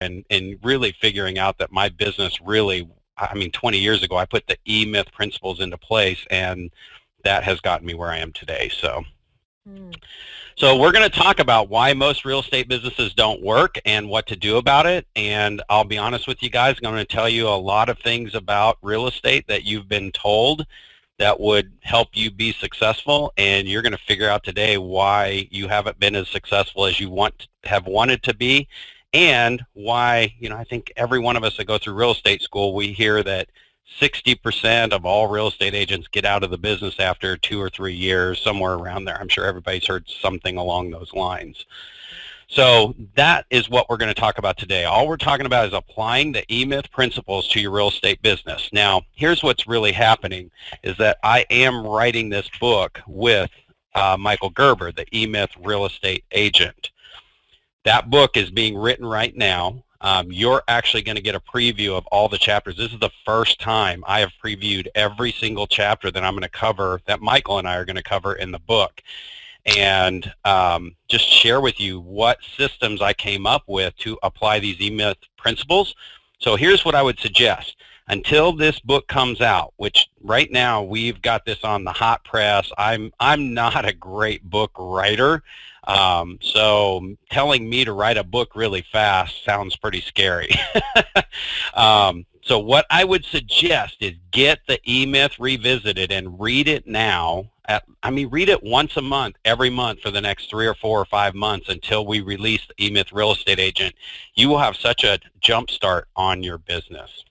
and really figuring out that my business really, I mean, 20 years ago, I put the E-Myth principles into place, and that has gotten me where I am today. So we're going to talk about why most real estate businesses don't work and what to do about it. And I'll be honest with you guys, I'm going to tell you a lot of things about real estate that you've been told that would help you be successful. And you're going to figure out today why you haven't been as successful as you have wanted to be, and why, I think every one of us that go through real estate school, we hear that 60% of all real estate agents get out of the business after 2 or 3 years, somewhere around there. I'm sure everybody's heard something along those lines. So that is what we're going to talk about today. All we're talking about is applying the E-Myth principles to your real estate business. Now, here's what's really happening is that I am writing this book with Michael Gerber, the E-Myth real estate agent. That book is being written right now. You're actually going to get a preview of all the chapters. This is the first time I have previewed every single chapter that I'm going to cover, that Michael and I are going to cover in the book, and just share with you what systems I came up with to apply these E-Myth principles. So here's what I would suggest. Until this book comes out, which right now we've got this on the hot press, I'm not a great book writer. So telling me to write a book really fast sounds pretty scary. So what I would suggest is get the E-Myth revisited and read it now. Read it once a month, every month for the next 3 or 4 or 5 months until we release the E-Myth Real Estate Agent. You will have such a jump start on your business.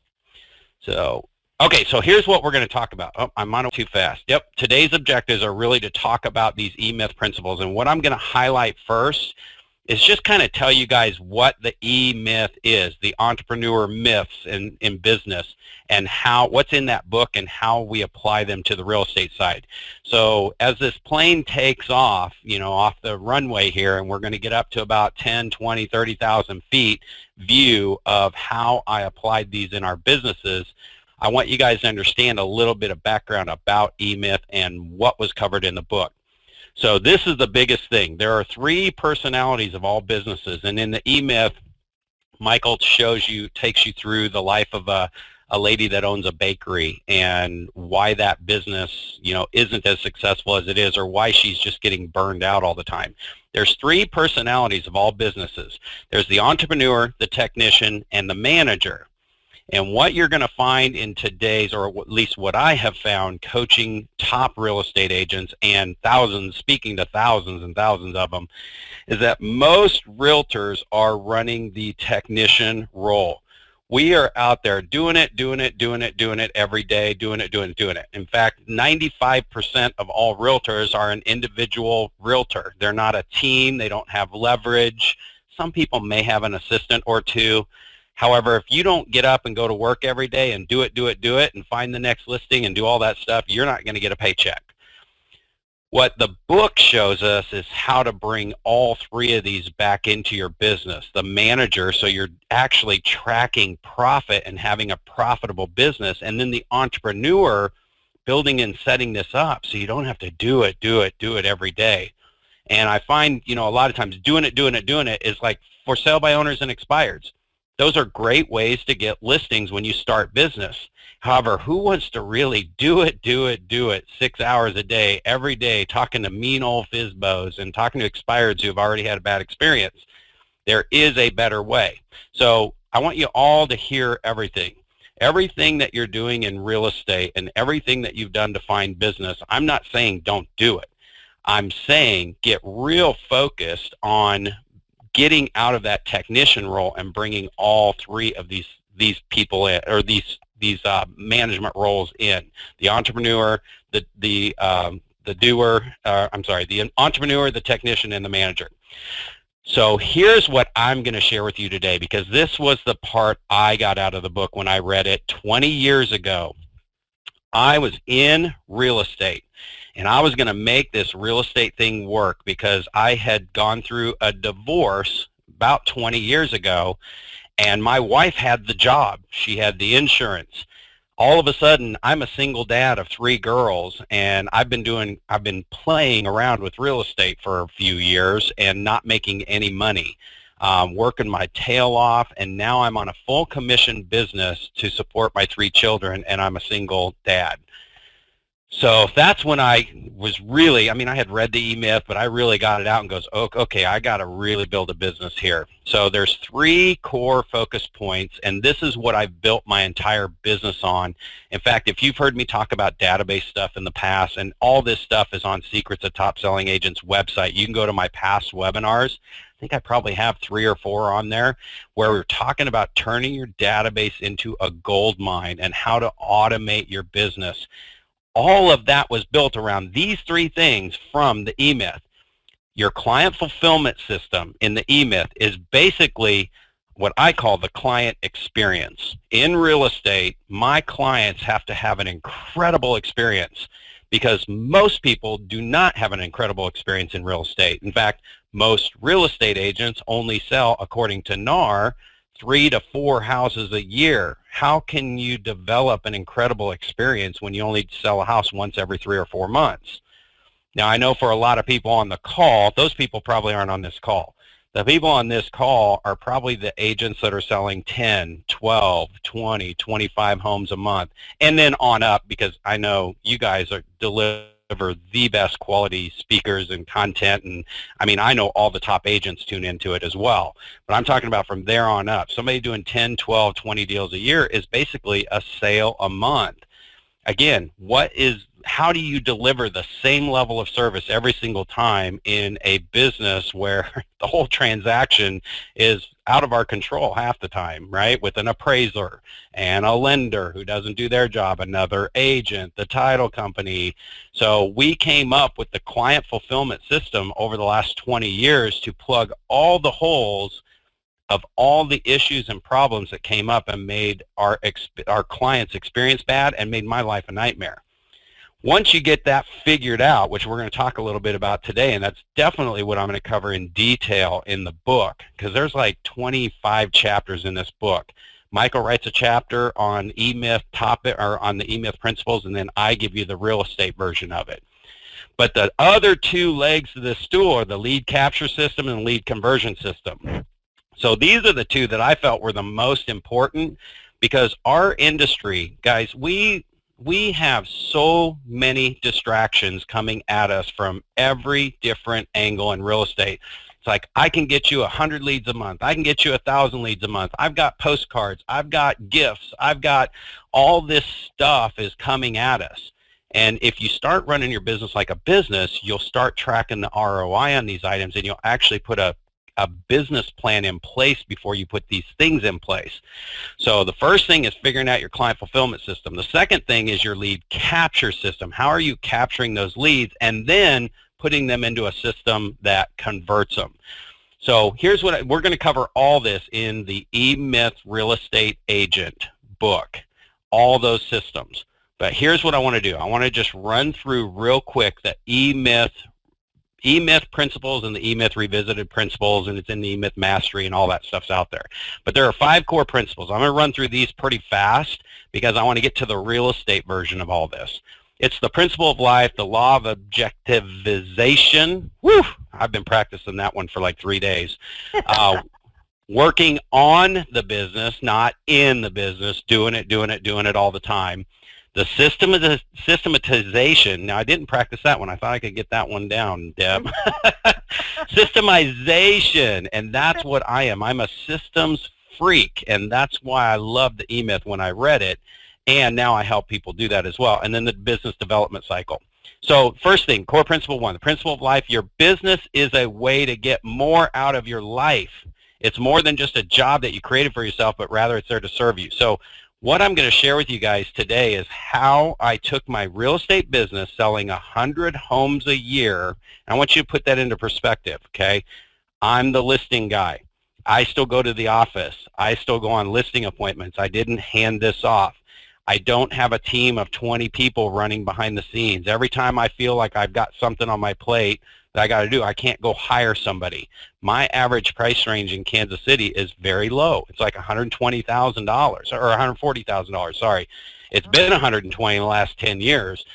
So, okay, so here's what we're going to talk about. Oh, I'm on too fast. Yep, today's objectives are really to talk about these E-Myth principles. And what I'm going to highlight first is just kind of tell you guys what the E-Myth is, the entrepreneur myths in business, and what's in that book and how we apply them to the real estate side. So as this plane takes off, off the runway here, and we're going to get up to about 10, 20, 30,000 feet view of how I applied these in our businesses, I want you guys to understand a little bit of background about E-Myth and what was covered in the book. So this is the biggest thing. There are 3 personalities of all businesses, and in the E-Myth, Michael takes you through the life of a lady that owns a bakery and why that business, isn't as successful as it is, or why she's just getting burned out all the time. There's 3 personalities of all businesses. There's the entrepreneur, the technician, and the manager. And what you're going to find in today's, or at least what I have found coaching top real estate agents and speaking to thousands and thousands of them, is that most realtors are running the technician role. We are out there doing it every day, doing it. In fact, 95% of all realtors are an individual realtor. They're not a team. They don't have leverage. Some people may have an assistant or 2. However, if you don't get up and go to work every day and do it, and find the next listing and do all that stuff, you're not going to get a paycheck. What the book shows us is how to bring all 3 of these back into your business. The manager, so you're actually tracking profit and having a profitable business, and then the entrepreneur, building and setting this up so you don't have to do it every day. And I find, a lot of times doing it is like for sale by owners and expireds. Those are great ways to get listings when you start business. However, who wants to really do it 6 hours a day, every day, talking to mean old FISBOs and talking to expireds who have already had a bad experience? There is a better way. So I want you all to hear everything. Everything that you're doing in real estate and everything that you've done to find business, I'm not saying don't do it. I'm saying get real focused on getting out of that technician role and bringing all 3 of these people in, or these management roles in: the entrepreneur, the entrepreneur, the technician, and the manager. So here's what I'm going to share with you today, because this was the part I got out of the book when I read it 20 years ago. I was in real estate, and I was going to make this real estate thing work because I had gone through a divorce about 20 years ago, and my wife had the job. She had the insurance. All of a sudden, I'm a single dad of 3 girls, and I've been playing around with real estate for a few years and not making any money. working my tail off, and now I'm on a full commission business to support my 3 children, and I'm a single dad. So that's when I was really, I mean, I had read the E-Myth, but I really got it out and goes, okay, I got to really build a business here. So there's 3 core focus points, and this is what I've built my entire business on. In fact, if you've heard me talk about database stuff in the past, and all this stuff is on Secrets of Top Selling Agents website, you can go to my past webinars. I think I probably have 3 or 4 on there where we're talking about turning your database into a gold mine and how to automate your business. All of that was built around these 3 things from the E-Myth. Your client fulfillment system in the E-Myth is basically what I call the client experience. In real estate, my clients have to have an incredible experience because most people do not have an incredible experience in real estate. In fact, most real estate agents only sell, according to NAR, 3 to 4 houses a year. How can you develop an incredible experience when you only sell a house once every 3 or 4 months? Now, I know for a lot of people on the call, those people probably aren't on this call. The people on this call are probably the agents that are selling 10, 12, 20, 25 homes a month, and then on up, because I know you guys are deliver the best quality speakers and content, and I mean, I know all the top agents tune into it as well, but I'm talking about from there on up. Somebody doing 10, 12, 20 deals a year is basically a sale a month. Again, how do you deliver the same level of service every single time in a business where the whole transaction is out of our control half the time, right? With an appraiser and a lender who doesn't do their job, another agent, the title company. So we came up with the client fulfillment system over the last 20 years to plug all the holes of all the issues and problems that came up and made our clients' experience bad and made my life a nightmare. Once you get that figured out, which we're going to talk a little bit about today, and that's definitely what I'm going to cover in detail in the book, because there's like 25 chapters in this book. Michael writes a chapter on E-Myth topic, or on the E-Myth principles, and then I give you the real estate version of it. But the other 2 legs of the stool are the lead capture system and lead conversion system. So these are the 2 that I felt were the most important, because our industry, guys, we have so many distractions coming at us from every different angle in real estate. It's like, I can get you 100 leads a month. I can get you 1,000 leads a month. I've got postcards. I've got gifts. I've got all this stuff is coming at us. And if you start running your business like a business, you'll start tracking the ROI on these items, and you'll actually put a business plan in place before you put these things in place. So the first thing is figuring out your client fulfillment system. The second thing is your lead capture system. How are you capturing those leads and then putting them into a system that converts them? So here's what we're going to cover all this in the E-Myth Real Estate Agent book, all those systems. But here's what I want to do. I want to just run through real quick the E-Myth principles and the E-Myth revisited principles, and it's in the E-Myth mastery, and all that stuff's out there. But there are 5 core principles. I'm going to run through these pretty fast because I want to get to the real estate version of all this. It's the principle of life, the law of objectivization. Woo! I've been practicing that one for like 3 days. Working on the business, not in the business, doing it all the time. The systematization. Now, I didn't practice that one. I thought I could get that one down, Deb. Systemization, and that's what I am. I'm a systems freak, and that's why I loved the E-Myth when I read it, and now I help people do that as well. And then the business development cycle. So first thing, core principle 1, the principle of life. Your business is a way to get more out of your life. It's more than just a job that you created for yourself, but rather it's there to serve you. So what I'm going to share with you guys today is how I took my real estate business selling 100 homes a year. I want you to put that into perspective, okay? I'm the listing guy. I still go to the office. I still go on listing appointments. I didn't hand this off. I don't have a team of 20 people running behind the scenes. Every time I feel like I've got something on my plate that I got to do, I can't go hire somebody. My average price range in Kansas City is very low. It's like $120,000 or $140,000. Sorry, it's been $120 in the last 10 years,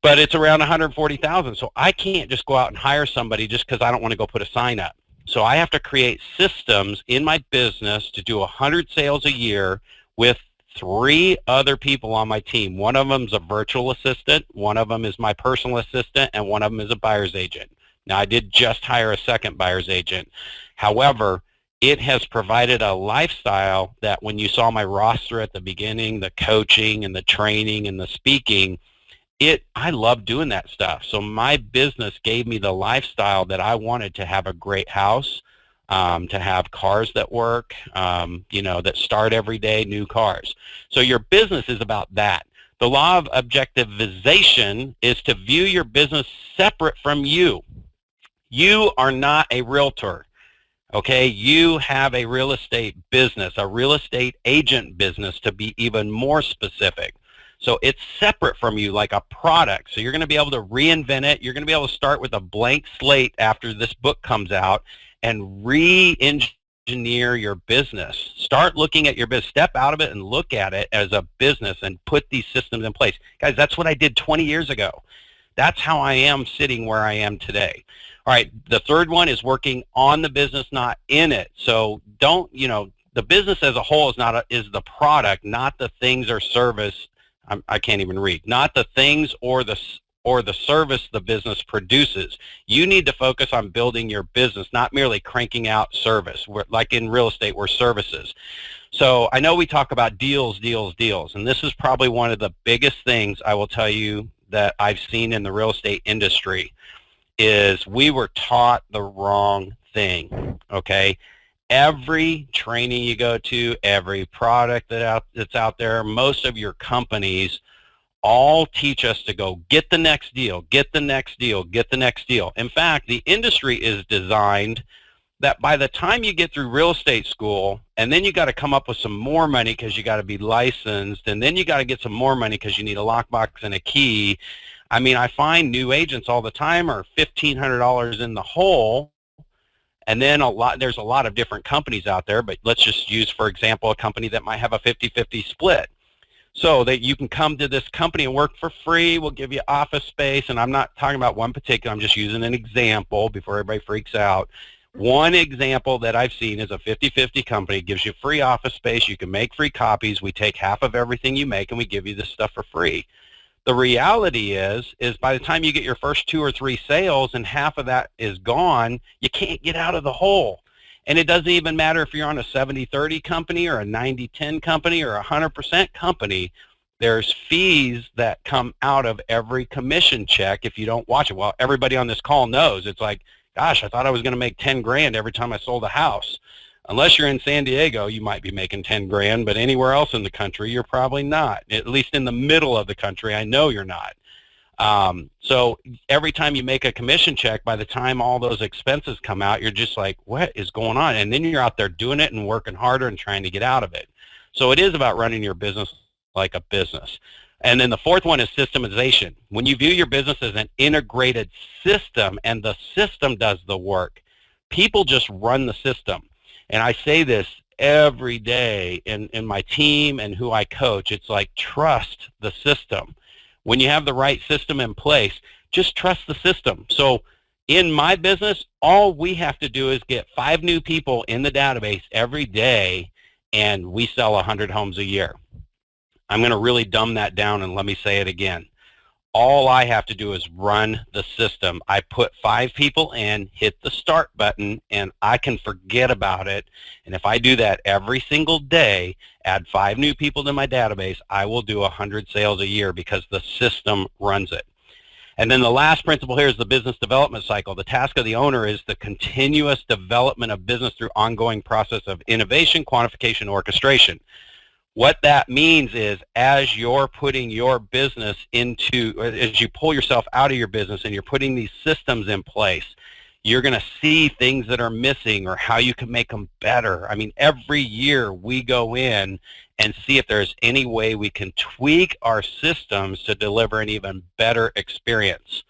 but it's around $140,000. So I can't just go out and hire somebody just because I don't want to go put a sign up. So I have to create systems in my business to do 100 sales a year with 3 other people on my team. One of them is a virtual assistant, one of them is my personal assistant, and one of them is a buyer's agent. Now, I did just hire a second buyer's agent. However, it has provided a lifestyle that when you saw my roster at the beginning, the coaching and the training and the speaking, I love doing that stuff. So my business gave me the lifestyle that I wanted, to have a great house, to have cars that work, that start every day, new cars. So your business is about that. The law of objectivization is to view your business separate from you. You are not a realtor. Okay, you have a real estate business, a real estate agent business, to be even more specific. So it's separate from you, like a product. So you're going to be able to reinvent it. You're going to be able to start with a blank slate after this book comes out and re-engineer your business. Start looking at your business. Step out of it and look at it as a business and put these systems in place. Guys, that's what I did 20 years ago. That's how I am sitting where I am today. All right, the third one is working on the business, not in it. So don't, the business as a whole is the product, not the things or service. I can't even read. Not the things or the service the business produces. You need to focus on building your business, not merely cranking out service. Like in real estate, we're services. So I know we talk about deals, and this is probably one of the biggest things I will tell you that I've seen in the real estate industry is we were taught the wrong thing, okay? Every training you go to, every product that's out there, most of your companies all teach us to go get the next deal, get the next deal, get the next deal. In fact, the industry is designed that by the time you get through real estate school, and then you got to come up with some more money because you got to be licensed, and then you got to get some more money because you need a lockbox and a key. I mean, I find new agents all the time are $1,500 in the hole. And then there's a lot of different companies out there, but let's just use, for example, a company that might have a 50-50 split. So that you can come to this company and work for free. We'll give you office space. And I'm not talking about one particular, I'm just using an example before everybody freaks out. One example that I've seen is a 50-50 company. It gives you free office space. You can make free copies. We take half of everything you make and we give you this stuff for free. The reality is by the time you get your first 2 or 3 sales and half of that is gone, you can't get out of the hole. And it doesn't even matter if you're on a 70-30 company or a 90-10 company or a 100% company. There's fees that come out of every commission check if you don't watch it. Well, everybody on this call knows. It's like, gosh, I thought I was going to make 10 grand every time I sold a house. Unless you're in San Diego, you might be making 10 grand, but anywhere else in the country, you're probably not. At least in the middle of the country, I know you're not. So every time you make a commission check, by the time all those expenses come out, you're just like, what is going on? And then you're out there doing it and working harder and trying to get out of it. So it is about running your business like a business. And then the fourth one is systemization. When you view your business as an integrated system and the system does the work, people just run the system. And I say this every day in my team and who I coach. It's like, trust the system. When you have the right system in place, just trust the system. So in my business, all we have to do is get 5 new people in the database every day, and we sell 100 homes a year. I'm going to really dumb that down, and let me say it again. All I have to do is run the system. I put 5 people in, hit the start button, and I can forget about it. And if I do that every single day, add 5 new people to my database, I will do 100 sales a year because the system runs it. And then the last principle here is the business development cycle. The task of the owner is the continuous development of business through ongoing process of innovation, quantification, orchestration. What that means is as you're putting your business as you pull yourself out of your business and you're putting these systems in place, you're going to see things that are missing or how you can make them better. I mean, every year we go in and see if there's any way we can tweak our systems to deliver an even better experience.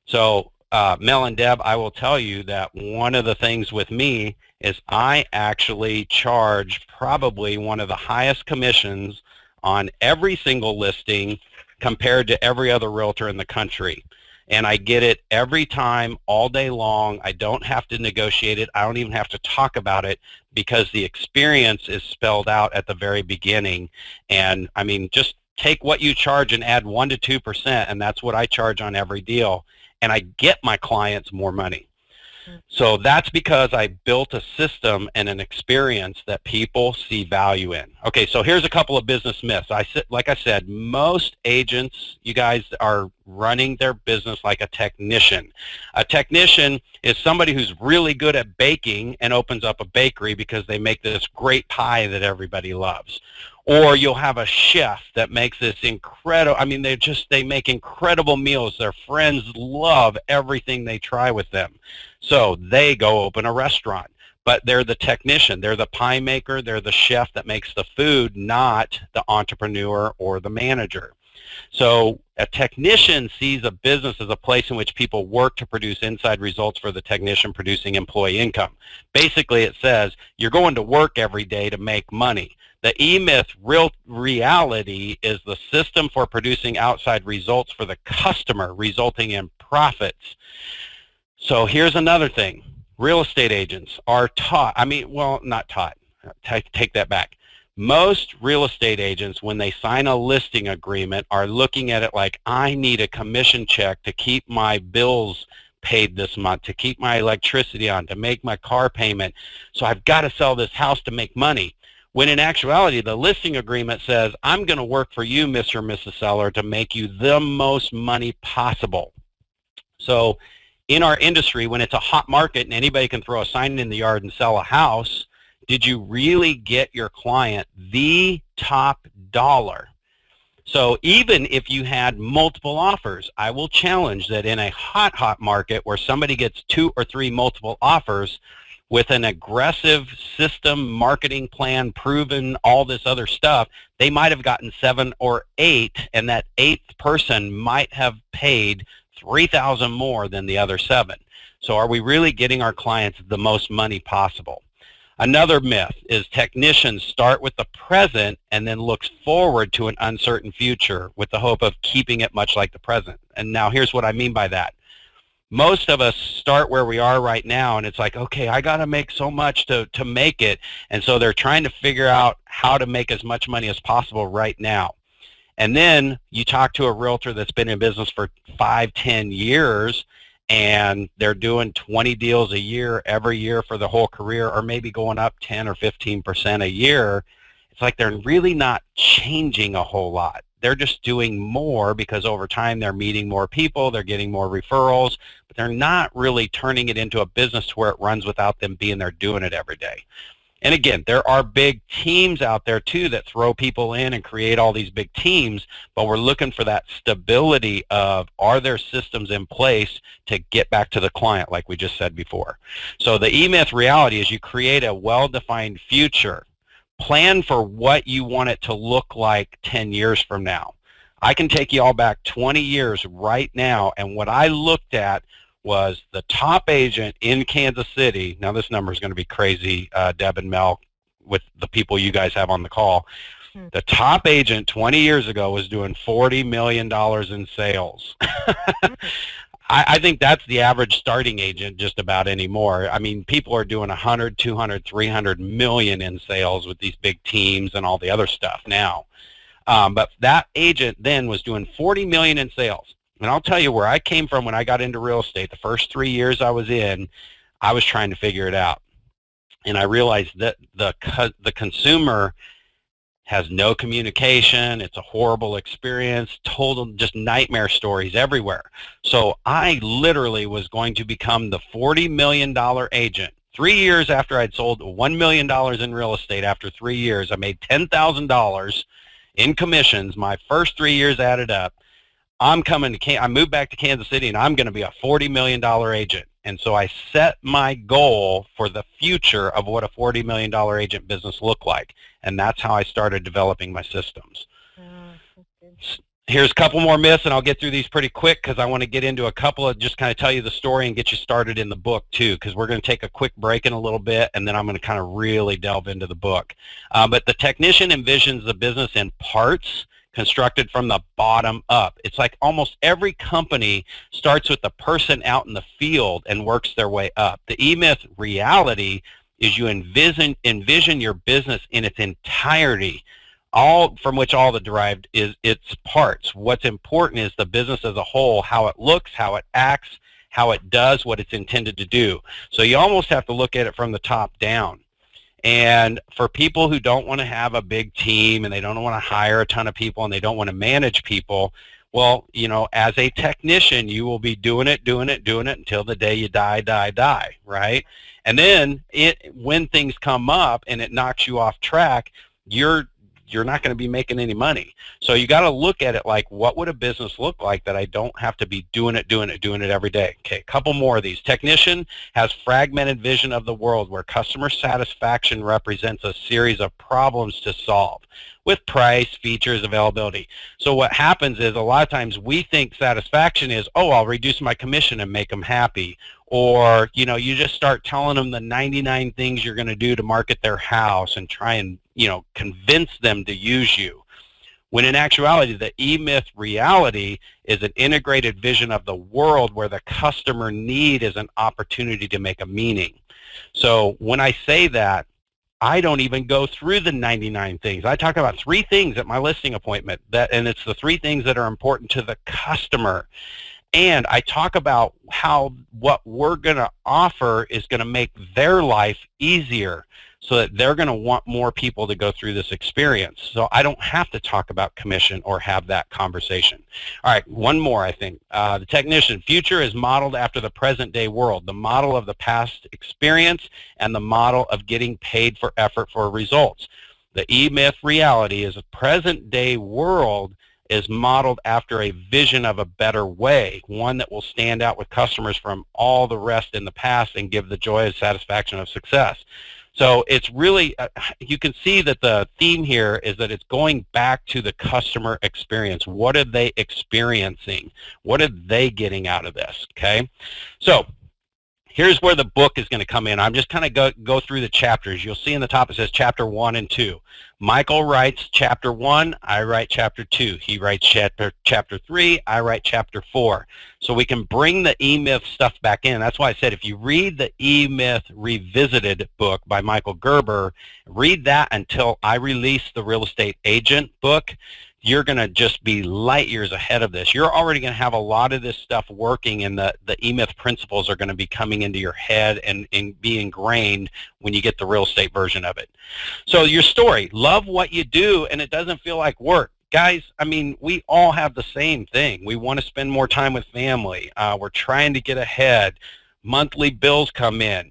So Mel and Deb, I will tell you that one of the things with me is I actually charge probably one of the highest commissions on every single listing compared to every other realtor in the country. and I get it every time, all day long. I don't have to negotiate it. I don't even have to talk about it because the experience is spelled out at the very beginning. And I mean, just take what you charge and add 1 to 2%, and that's what I charge on every deal, and I get my clients more money. So that's because I built a system and an experience that people see value in. Okay, so here's a couple of business myths. Like I said, most agents, you guys, are running their business like a technician. A technician is somebody who's really good at baking and opens up a bakery because they make this great pie that everybody loves. Or you'll have a chef that makes this incredible, I mean, they make incredible meals. Their friends love everything they try with them. So they go open a restaurant, but they're the technician. They're the pie maker. They're the chef that makes the food, not the entrepreneur or the manager. So a technician sees a business as a place in which people work to produce inside results for the technician, producing employee income. Basically, it says you're going to work every day to make money. The E-Myth reality is the system for producing outside results for the customer, resulting in profits. So here's another thing. Real estate agents are taught, not taught, take that back. Most real estate agents, when they sign a listing agreement, are looking at it like, I need a commission check to keep my bills paid this month, to keep my electricity on, to make my car payment. So I've got to sell this house to make money. When in actuality, the listing agreement says, I'm going to work for you, Mr. or Mrs. Seller, to make you the most money possible. So in our industry, when it's a hot market and anybody can throw a sign in the yard and sell a house, did you really get your client the top dollar? So even if you had multiple offers, I will challenge that in a hot market where somebody gets 2 or 3 multiple offers with an aggressive system, marketing plan, proven all this other stuff, they might have gotten 7 or 8, and that 8th person might have paid $3,000 more than the other 7. So are we really getting our clients the most money possible? Another myth is technicians start with the present and then look forward to an uncertain future with the hope of keeping it much like the present. And now here's what I mean by that. Most of us start where we are right now, and it's like, okay, I got to make so much to make it. And so they're trying to figure out how to make as much money as possible right now. And then you talk to a realtor that's been in business for 5-10 years, and they're doing 20 deals a year every year for the whole career, or maybe going up 10 or 15% a year. It's like they're really not changing a whole lot. They're just doing more because over time they're meeting more people, they're getting more referrals, but they're not really turning it into a business to where it runs without them being there doing it every day. And again, there are big teams out there too that throw people in and create all these big teams, but we're looking for that stability of, are there systems in place to get back to the client, like we just said before. So the E-Myth reality is you create a well-defined future. Plan for what you want it to look like 10 years from now. I can take you all back 20 years right now, and what I looked at was the top agent in Kansas City. Now this number is going to be crazy, Deb and Mel, with the people you guys have on the call. The top agent 20 years ago was doing $40 million in sales. I think that's the average starting agent just about anymore. I mean, people are doing 100, 200, 300 million in sales with these big teams and all the other stuff now. But that agent then was doing 40 million in sales. And I'll tell you where I came from when I got into real estate. The first 3 years I was in, I was trying to figure it out. And I realized that the consumer has no communication. It's a horrible experience, total just nightmare stories everywhere. So I literally was going to become the $40 million agent. 3 years after I'd sold $1 million in real estate, after 3 years, I made $10,000 in commissions. My first 3 years added up. I moved back to Kansas City, and I'm going to be a $40 million agent. And so I set my goal for the future of what a $40 million agent business looked like. And that's how I started developing my systems. Here's a couple more myths, and I'll get through these pretty quick because I want to get into a couple of, just kind of tell you the story and get you started in the book too, because we're going to take a quick break in a little bit, and then I'm going to kind of really delve into the book. But the technician envisions the business in parts, constructed from the bottom up. It's like almost every company starts with the person out in the field and works their way up. The E-Myth reality is you envision your business in its entirety, all from which all the derived is its parts. What's important is the business as a whole, how it looks, how it acts, how it does what it's intended to do. So you almost have to look at it from the top down. And for people who don't want to have a big team and they don't want to hire a ton of people and they don't want to manage people, well, you know, as a technician, you will be doing it until the day you die, right? And then when things come up and it knocks you off track, you're not going to be making any money. So you got to look at it like, what would a business look like that I don't have to be doing it every day? Okay, a couple more of these. Technician has fragmented vision of the world where customer satisfaction represents a series of problems to solve with price, features, availability. So what happens is a lot of times we think satisfaction is, oh, I'll reduce my commission and make them happy. Or, you know, you just start telling them the 99 things you're going to do to market their house and try and, you know, convince them to use you. When in actuality, the E-Myth reality is an integrated vision of the world where the customer need is an opportunity to make a meaning. So when I say that, I don't even go through the 99 things. I talk about 3 things at my listing appointment, and it's the 3 things that are important to the customer. And I talk about how what we're going to offer is going to make their life easier so that they're going to want more people to go through this experience. So I don't have to talk about commission or have that conversation. All right, one more, I think. The technician. Future is modeled after the present day world, the model of the past experience and the model of getting paid for effort for results. The E-Myth reality is a present day world is modeled after a vision of a better way, one that will stand out with customers from all the rest in the past and give the joy and satisfaction of success. So it's really, you can see that the theme here is that it's going back to the customer experience. What are they experiencing? What are they getting out of this, okay? So here's where the book is going to come in. I'm just kind of go through the chapters. You'll see in the top it says chapter 1 and 2. Michael writes chapter 1, I write chapter 2. He writes chapter 3, I write chapter 4. So we can bring the E-Myth stuff back in. That's why I said if you read the E-Myth Revisited book by Michael Gerber, read that until I release the Real Estate Agent book. You're going to just be light years ahead of this. You're already going to have a lot of this stuff working, and the E-Myth principles are going to be coming into your head and be ingrained when you get the real estate version of it. So your story, love what you do, and it doesn't feel like work. Guys, I mean, we all have the same thing. We want to spend more time with family. We're trying to get ahead. Monthly bills come in.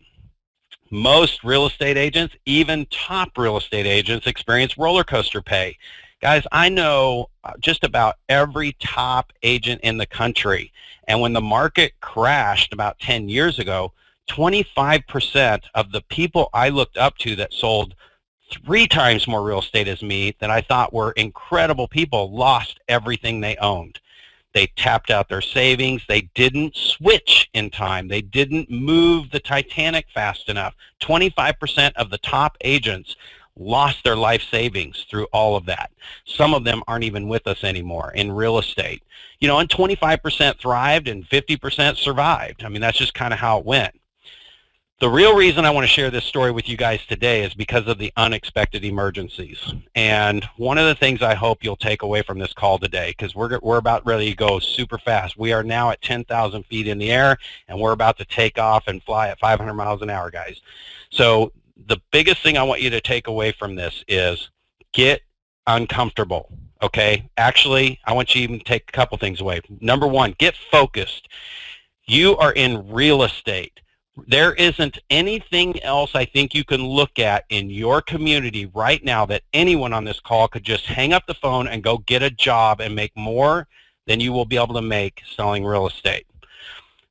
Most real estate agents, even top real estate agents, experience roller coaster pay. Guys, I know just about every top agent in the country, and when the market crashed about 10 years ago, 25% of the people I looked up to that sold 3 times more real estate as me that I thought were incredible people lost everything they owned. They tapped out their savings. They didn't switch in time. They didn't move the Titanic fast enough. 25% of the top agents lost their life savings through all of that. Some of them aren't even with us anymore in real estate. You know, and 25% thrived and 50% survived. I mean, that's just kind of how it went. The real reason I want to share this story with you guys today is because of the unexpected emergencies. And one of the things I hope you'll take away from this call today, because we're about ready to go super fast. We are now at 10,000 feet in the air, and we're about to take off and fly at 500 miles an hour, guys. So the biggest thing I want you to take away from this is get uncomfortable, okay? Actually, I want you to even take a couple things away. Number 1, get focused. You are in real estate. There isn't anything else I think you can look at in your community right now that anyone on this call could just hang up the phone and go get a job and make more than you will be able to make selling real estate.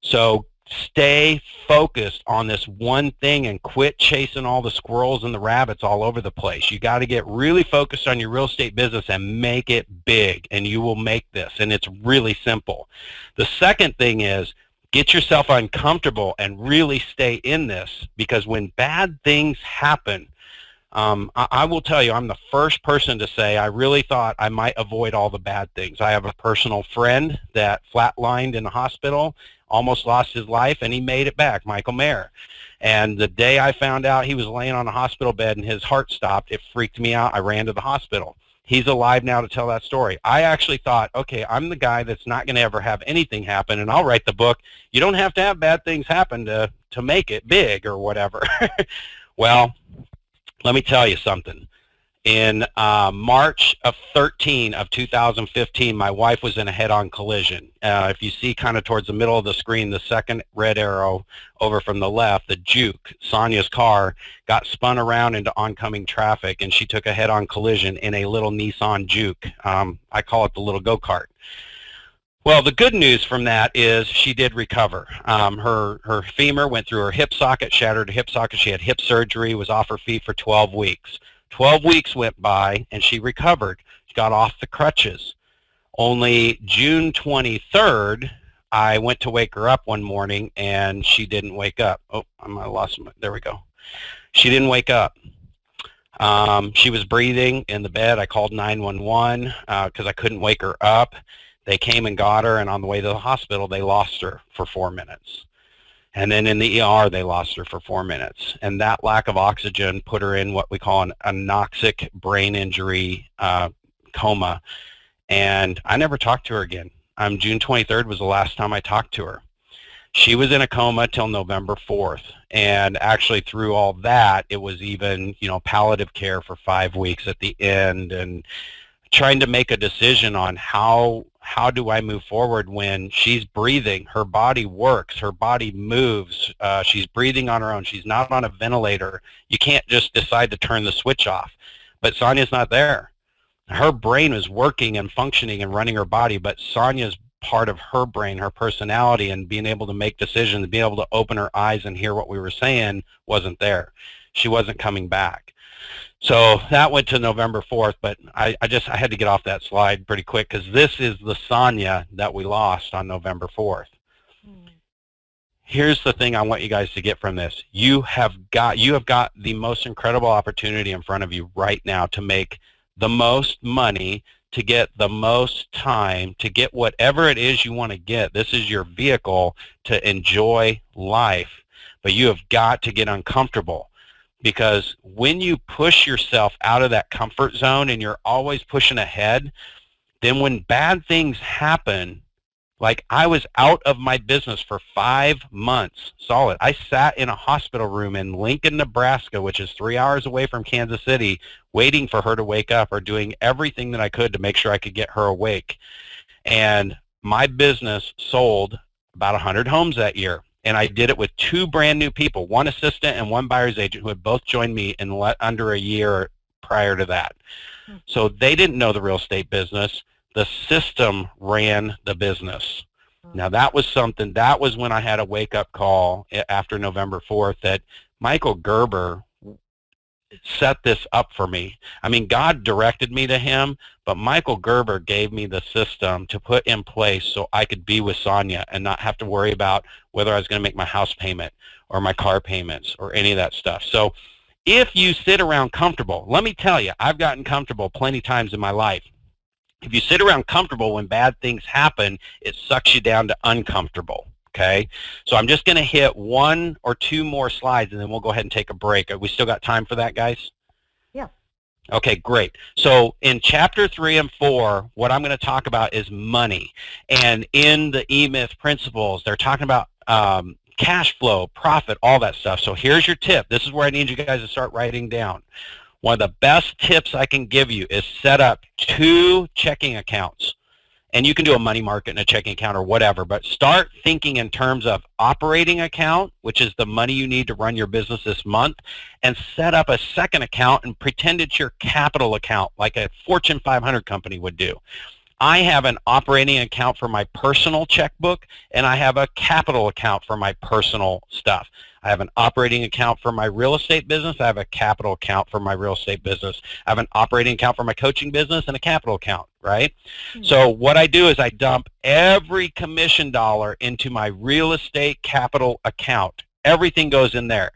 So stay focused on this one thing and quit chasing all the squirrels and the rabbits all over the place. You got to get really focused on your real estate business and make it big, and you will make this, and it's really simple. The second thing is get yourself uncomfortable and really stay in this, because when bad things happen, I will tell you, I'm the first person to say I really thought I might avoid all the bad things. I have a personal friend that flatlined in the hospital, almost lost his life, and he made it back, Michael Mayer. And the day I found out he was laying on a hospital bed and his heart stopped, it freaked me out. I ran to the hospital. He's alive now to tell that story. I actually thought, okay, I'm the guy that's not going to ever have anything happen, and I'll write the book. You don't have to have bad things happen to make it big or whatever. Well, let me tell you something. In March of 2015, my wife was in a head-on collision. If you see kind of towards the middle of the screen, the second red arrow over from the left, the Juke, Sonia's car, got spun around into oncoming traffic, and she took a head-on collision in a little Nissan Juke. I call it the little go-kart. Well, the good news from that is she did recover. Her femur went through her hip socket, shattered her hip socket. She had hip surgery, was off her feet for 12 weeks. 12 weeks went by, and she recovered. She got off the crutches. Only June 23rd, I went to wake her up one morning, and she didn't wake up. Oh, I might have lost my, there we go. She didn't wake up. She was breathing in the bed. I called 911 because I couldn't wake her up. They came and got her, and on the way to the hospital, they lost her for 4 minutes. And then in the ER, they lost her for 4 minutes. And that lack of oxygen put her in what we call an anoxic brain injury coma. And I never talked to her again. June 23rd was the last time I talked to her. She was in a coma till November 4th. And actually through all that, it was even, palliative care for 5 weeks at the end, and trying to make a decision on how do I move forward when she's breathing, her body works, her body moves, she's breathing on her own, she's not on a ventilator. You can't just decide to turn the switch off. But Sonia's not there. Her brain is working and functioning and running her body, but Sonia's part of her brain, her personality, and being able to make decisions, being able to open her eyes and hear what we were saying wasn't there. She wasn't coming back. So that went to November 4th, but I had to get off that slide pretty quick because this is the Sonia that we lost on November 4th. Here's the thing I want you guys to get from this. You have got the most incredible opportunity in front of you right now to make the most money, to get the most time, to get whatever it is you want to get. This is your vehicle to enjoy life, but you have got to get uncomfortable. Because when you push yourself out of that comfort zone and you're always pushing ahead, then when bad things happen, like I was out of my business for 5 months solid. I sat in a hospital room in Lincoln, Nebraska, which is 3 hours away from Kansas City, waiting for her to wake up or doing everything that I could to make sure I could get her awake. And my business sold about 100 homes that year. And I did it with 2 brand new people, one assistant and one buyer's agent, who had both joined me in under a year prior to that. So they didn't know the real estate business. The system ran the business. Now that was something, that was when I had a wake-up call after November 4th that Michael Gerber set this up for me. I mean, God directed me to him, but Michael Gerber gave me the system to put in place so I could be with Sonia and not have to worry about whether I was going to make my house payment or my car payments or any of that stuff. So if you sit around comfortable, let me tell you, I've gotten comfortable plenty times in my life. If you sit around comfortable when bad things happen, it sucks you down to uncomfortable. Okay, so I'm just going to hit 1 or 2 more slides, and then we'll go ahead and take a break. We still got time for that, guys? Yeah. Okay, great. So in Chapter 3 and 4, what I'm going to talk about is money. And in the E-Myth principles, they're talking about cash flow, profit, all that stuff. So here's your tip. This is where I need you guys to start writing down. One of the best tips I can give you is set up 2 checking accounts. And you can do a money market and a checking account or whatever, but start thinking in terms of operating account, which is the money you need to run your business this month, and set up a second account and pretend it's your capital account like a Fortune 500 company would do. I have an operating account for my personal checkbook, and I have a capital account for my personal stuff. I have an operating account for my real estate business. I have a capital account for my real estate business. I have an operating account for my coaching business and a capital account, right? So what I do is I dump every commission dollar into my real estate capital account. Everything goes in there.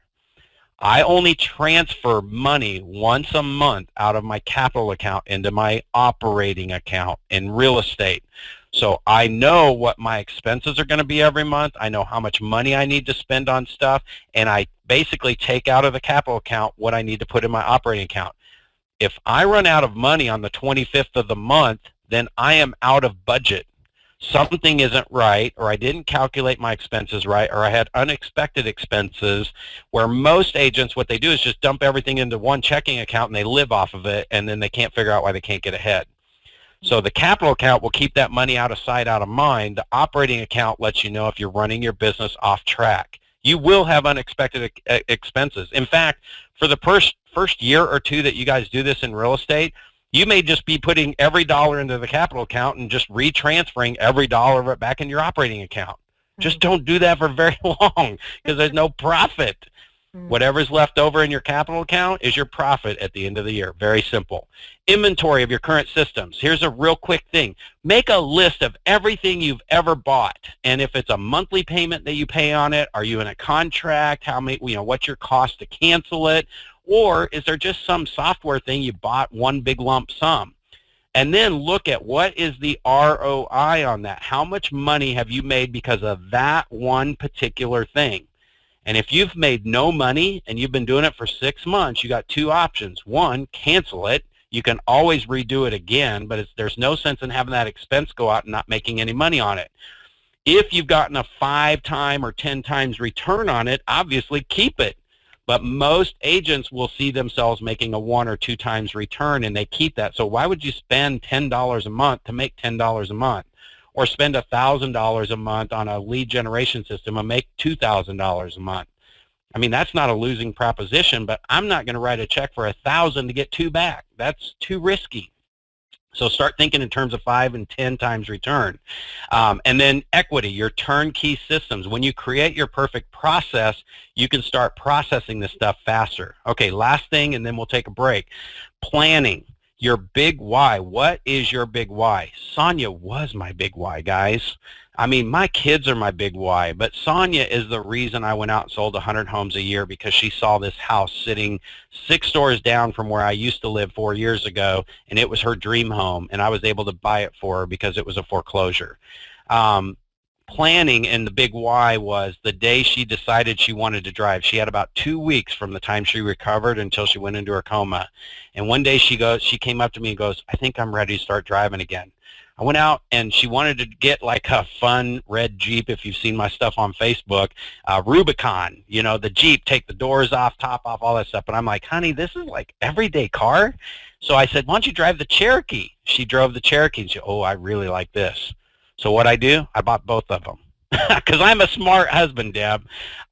I only transfer money once a month out of my capital account into my operating account in real estate. So I know what my expenses are going to be every month. I know how much money I need to spend on stuff, and I basically take out of the capital account what I need to put in my operating account. If I run out of money on the 25th of the month, then I am out of budget. Something isn't right, or I didn't calculate my expenses right, or I had unexpected expenses, where most agents, what they do is just dump everything into one checking account and they live off of it, and then they can't figure out why they can't get ahead. So the capital account will keep that money out of sight, out of mind. The operating account lets you know if you're running your business off track. You will have unexpected expenses. In fact, for the first year or two that you guys do this in real estate, you may just be putting every dollar into the capital account and just retransferring every dollar of it back in your operating account. Just don't do that for very long because there's no profit. Whatever's left over in your capital account is your profit at the end of the year. Very simple. Inventory of your current systems. Here's a real quick thing. Make a list of everything you've ever bought. And if it's a monthly payment that you pay on it, are you in a contract? How many, what's your cost to cancel it? Or is there just some software thing you bought one big lump sum? And then look at what is the ROI on that. How much money have you made because of that one particular thing? And if you've made no money and you've been doing it for 6 months, you got two options. One, cancel it. You can always redo it again, but there's no sense in having that expense go out and not making any money on it. If you've gotten a 5-time or 10 times return on it, obviously keep it. But most agents will see themselves making a 1 or 2 times return, and they keep that. So why would you spend $10 a month to make $10 a month? Or spend $1,000 a month on a lead generation system and make $2,000 a month? I mean, that's not a losing proposition, but I'm not going to write a check for $1,000 to get 2 back. That's too risky. So start thinking in terms of 5 and 10 times return. And then equity, your turnkey systems. When you create your perfect process, you can start processing this stuff faster. Okay, last thing, and then we'll take a break. Planning. Your big why. What is your big why? Sonia was my big why, guys. I mean, my kids are my big why, but Sonia is the reason I went out and sold 100 homes a year, because she saw this house sitting 6 doors down from where I used to live 4 years ago, and it was her dream home, and I was able to buy it for her because it was a foreclosure. Planning, and the big why was the day she decided she wanted to drive. She had about 2 weeks from the time she recovered until she went into her coma. And one day she came up to me and goes, I think I'm ready to start driving again. I went out, and she wanted to get like a fun red Jeep, if you've seen my stuff on Facebook, Rubicon, the Jeep, take the doors off, top off, all that stuff. But I'm like, honey, this is like everyday car. So I said, why don't you drive the Cherokee? She drove the Cherokee, and she, oh, I really like this. So what I do, I bought both of them. Because I'm a smart husband, Deb.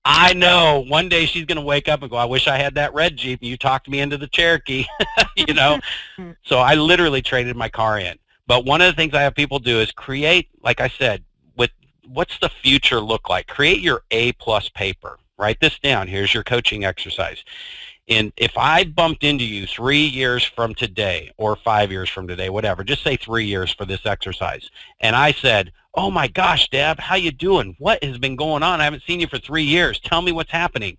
I know one day she's going to wake up and go, I wish I had that red Jeep, and you talked me into the Cherokee, So I literally traded my car in. But one of the things I have people do is create, like I said, with what's the future look like? Create your A-plus paper. Write this down. Here's your coaching exercise. And if I bumped into you 3 years from today, or 5 years from today, whatever, just say 3 years for this exercise, and I said, oh my gosh, Deb, how you doing? What has been going on? I haven't seen you for 3 years. Tell me what's happening.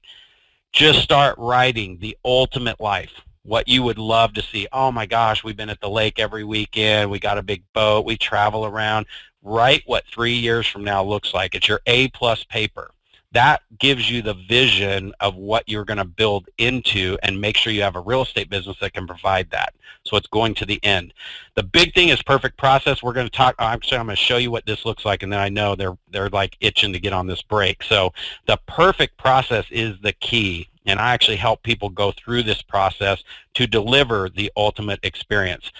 Just start writing the ultimate life, what you would love to see. Oh my gosh, we've been at the lake every weekend. We got a big boat. We travel around. Write what 3 years from now looks like. It's your A-plus paper. That gives you the vision of what you're going to build into, and make sure you have a real estate business that can provide that. So it's going to the end. The big thing is perfect process. We're going to talk, actually I'm going to show you what this looks like, and then I know they're like itching to get on this break. So the perfect process is the key, and I actually help people go through this process to deliver the ultimate experience.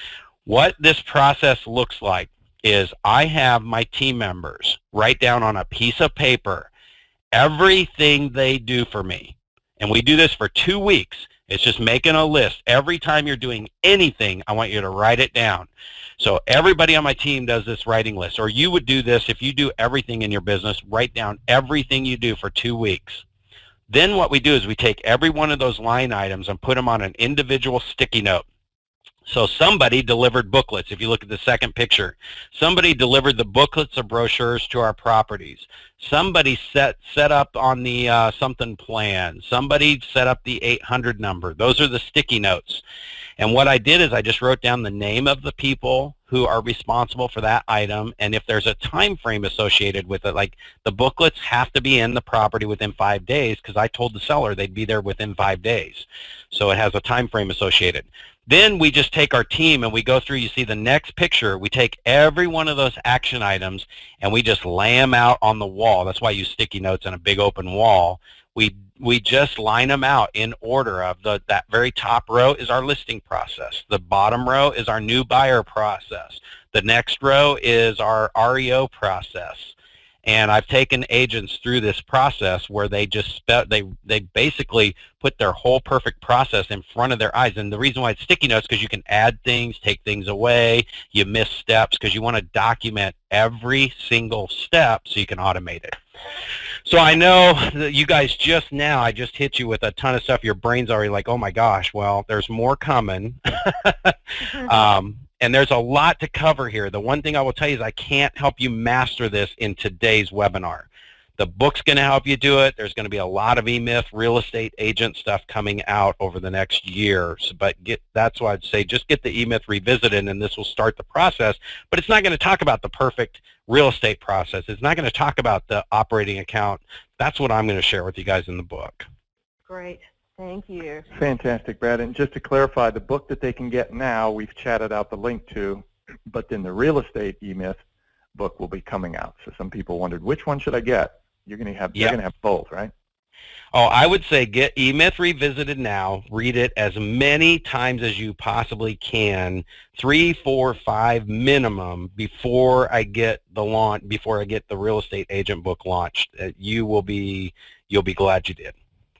What this process looks like is I have my team members write down on a piece of paper everything they do for me. And we do this for 2 weeks. It's just making a list. Every time you're doing anything, I want you to write it down. So everybody on my team does this writing list. Or you would do this if you do everything in your business. Write down everything you do for 2 weeks. Then what we do is we take every one of those line items and put them on an individual sticky note. So somebody delivered booklets. If you look at the second picture, somebody delivered the booklets or brochures to our properties. Somebody set up on the something plan. Somebody set up the 800 number. Those are the sticky notes. And what I did is I just wrote down the name of the people who are responsible for that item, and if there's a time frame associated with it, like the booklets have to be in the property within 5 days because I told the seller they'd be there within 5 days. So it has a time frame associated. Then we just take our team and we go through, you see the next picture, we take every one of those action items and we just lay them out on the wall. That's why I use sticky notes on a big open wall. We just line them out in order of that very top row is our listing process. The bottom row is our new buyer process. The next row is our REO process. And I've taken agents through this process where they just they basically put their whole perfect process in front of their eyes. And the reason why it's sticky notes is because you can add things, take things away, you miss steps because you want to document every single step so you can automate it. So I know that you guys I just hit you with a ton of stuff. Your brain's already like, oh my gosh, well, there's more coming. And there's a lot to cover here. The one thing I will tell you is I can't help you master this in today's webinar. The book's going to help you do it. There's going to be a lot of eMyth real estate agent stuff coming out over the next year. But that's why I'd say just get the eMyth revisited, and this will start the process. But it's not going to talk about the perfect real estate process. It's not going to talk about the operating account. That's what I'm going to share with you guys in the book. Great. Thank you. Fantastic, Brad. And just to clarify, the book that they can get now, we've chatted out the link to, but then the real estate eMyth book will be coming out. So some people wondered, which one should I get? You're going to have both, right? Oh, I would say get eMyth Revisited now. Read it as many times as you possibly can, 3, 4, 5 minimum before I get the real estate agent book launched. You'll be glad you did.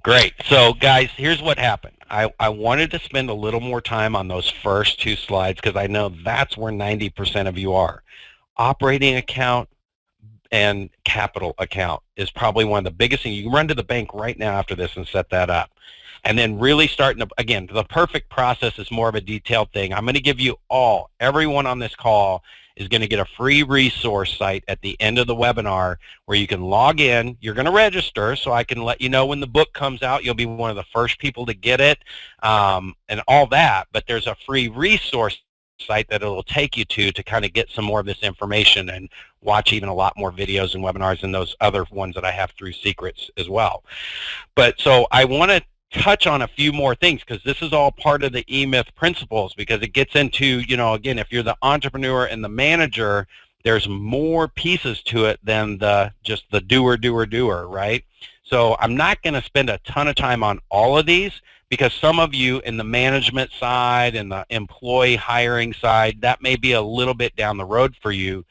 Great. So guys, here's what happened. I wanted to spend a little more time on those first 2 slides because I know that's where 90% of you are. Operating account and capital account is probably one of the biggest things. You can run to the bank right now after this and set that up. And then really starting to, again, the perfect process is more of a detailed thing. I'm going to give you everyone on this call is going to get a free resource site at the end of the webinar where you can log in. You're going to register so I can let you know when the book comes out. You'll be one of the first people to get it and all that. But there's a free resource site that it'll take you to kind of get some more of this information and watch even a lot more videos and webinars and those other ones that I have through Secrets as well. But so I want to touch on a few more things because this is all part of the eMyth principles because it gets into, again, if you're the entrepreneur and the manager, there's more pieces to it than just the doer, right? So I'm not going to spend a ton of time on all of these because some of you in the management side and the employee hiring side, that may be a little bit down the road for you.